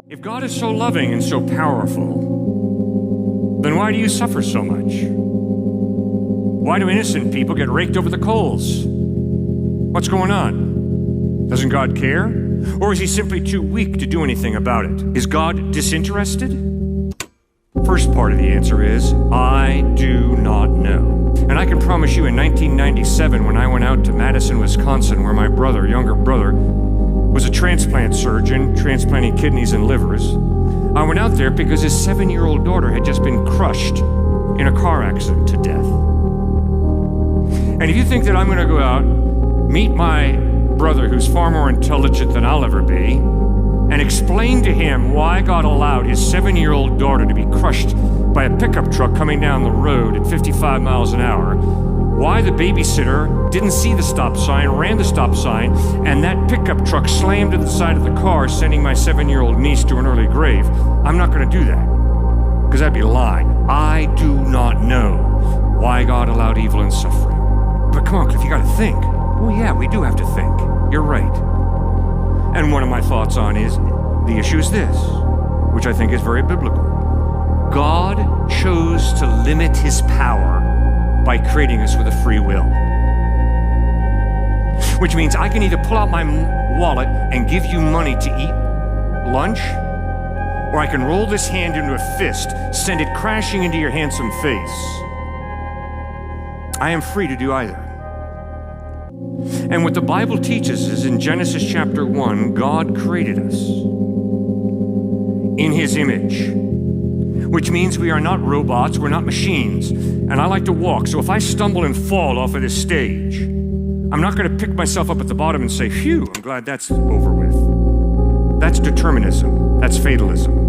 If God is so loving and so powerful, then why do you suffer so much? Why do innocent people get raked over the coals? What's going on? Doesn't God care? Or is he simply too weak to do anything about it? Is God disinterested? First part of the answer is, I do not know. And I can promise you in 1997, when I went out to Madison, Wisconsin, where my younger brother, was a transplant surgeon, transplanting kidneys and livers, I went out there because his 7-year-old daughter had just been crushed in a car accident to death. And if you think that I'm going to go out, meet my brother who's far more intelligent than I'll ever be, and explain to him why God allowed his 7-year-old daughter to be crushed by a pickup truck coming down the road at 55 miles an hour, why the babysitter didn't see the stop sign, ran the stop sign, and that pickup truck slammed to the side of the car, sending my 7-year-old niece to an early grave, I'm not going to do that, because that'd be lying. I do not know why God allowed evil and suffering. But come on, Cliff, you got to think. Well, yeah, we do have to think. You're right. And one of my thoughts on is, the issue is this, which I think is very biblical. God chose to limit his power by creating us with a free will. Which means I can either pull out my wallet and give you money to eat lunch, or I can roll this hand into a fist, send it crashing into your handsome face. I am free to do either. And what the Bible teaches is in Genesis chapter 1, God created us in his image, which means we are not robots, we're not machines. And I like to walk, so if I stumble and fall off of this stage, I'm not going to pick myself up at the bottom and say, phew, I'm glad that's over with. That's determinism. That's fatalism.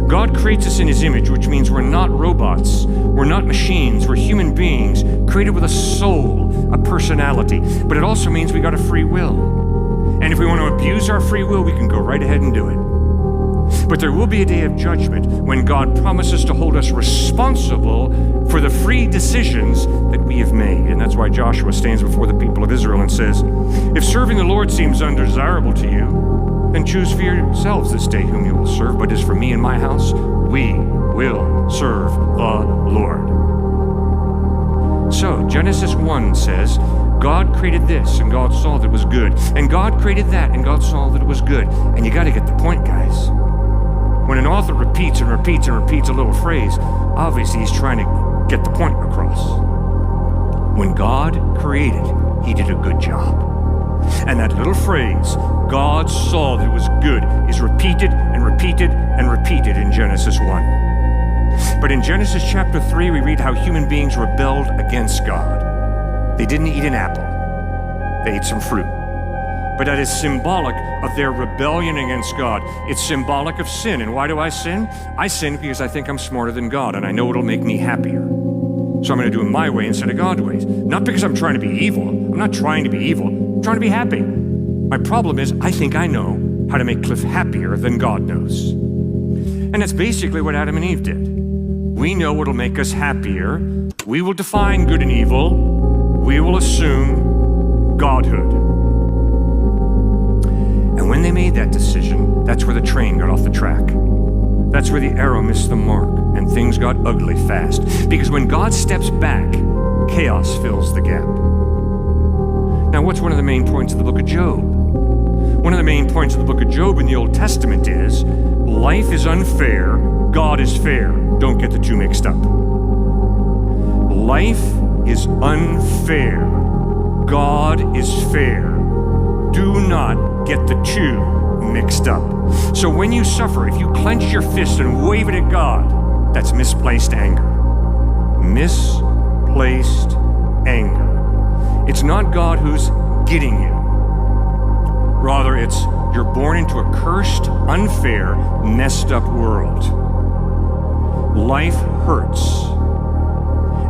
God creates us in his image, which means we're not robots, we're not machines, we're human beings created with a soul, a personality, but it also means we got a free will. And if we want to abuse our free will, we can go right ahead and do it. But there will be a day of judgment when God promises to hold us responsible for the free decisions that we have made. And that's why Joshua stands before the people of Israel and says, if serving the Lord seems undesirable to you, then choose for yourselves this day whom you will serve. But as for me and my house, we will serve the Lord. So Genesis 1 says, God created this and God saw that it was good. And God created that and God saw that it was good. And you got to get the point, guys. When an author repeats and repeats and repeats a little phrase, obviously he's trying to get the point across. When God created, he did a good job. And that little phrase, God saw that it was good, is repeated and repeated and repeated in Genesis 1. But in Genesis chapter 3, we read how human beings rebelled against God. They didn't eat an apple. They ate some fruit. But that is symbolic of their rebellion against God. It's symbolic of sin. And why do I sin? I sin because I think I'm smarter than God, and I know it'll make me happier. So I'm going to do it my way instead of God's ways. Not because I'm trying to be evil. I'm not trying to be evil. I'm trying to be happy. My problem is I think I know how to make Cliff happier than God knows. And that's basically what Adam and Eve did. We know what'll make us happier. We will define good and evil. We will assume Godhood. And when they made that decision, that's where the train got off the track. That's where the arrow missed the mark and things got ugly fast. Because when God steps back, chaos fills the gap. Now, what's one of the main points of the book of Job? One of the main points of the book of Job in the Old Testament is, life is unfair, God is fair. Don't get the two mixed up. Life is unfair, God is fair. Do not get the two mixed up. So when you suffer, if you clench your fist and wave it at God, that's misplaced anger. Misplaced anger. It's not God who's getting you. Rather, it's you're born into a cursed, unfair, messed up world. Life hurts.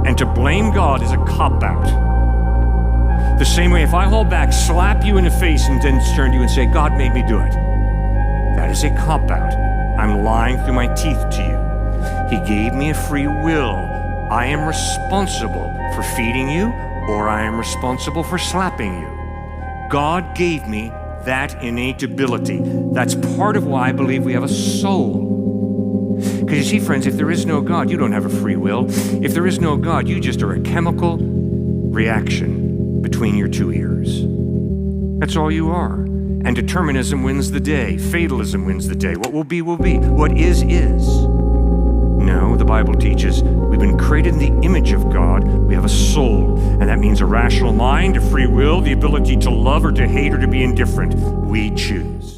And to blame God is a cop-out. The same way if I hold back, slap you in the face, and then turn to you and say, God made me do it. That is a cop-out. I'm lying through my teeth to you. He gave me a free will. I am responsible for feeding you, or I am responsible for slapping you. God gave me that innate ability. That's part of why I believe we have a soul. Because you see, friends, if there is no God, you don't have a free will. If there is no God, you just are a chemical reaction between your two ears. That's all you are. And determinism wins the day. Fatalism wins the day. What will be, will be. What is. No, the Bible teaches we've been created in the image of God. We have a soul, and that means a rational mind, a free will, the ability to love or to hate or to be indifferent. We choose.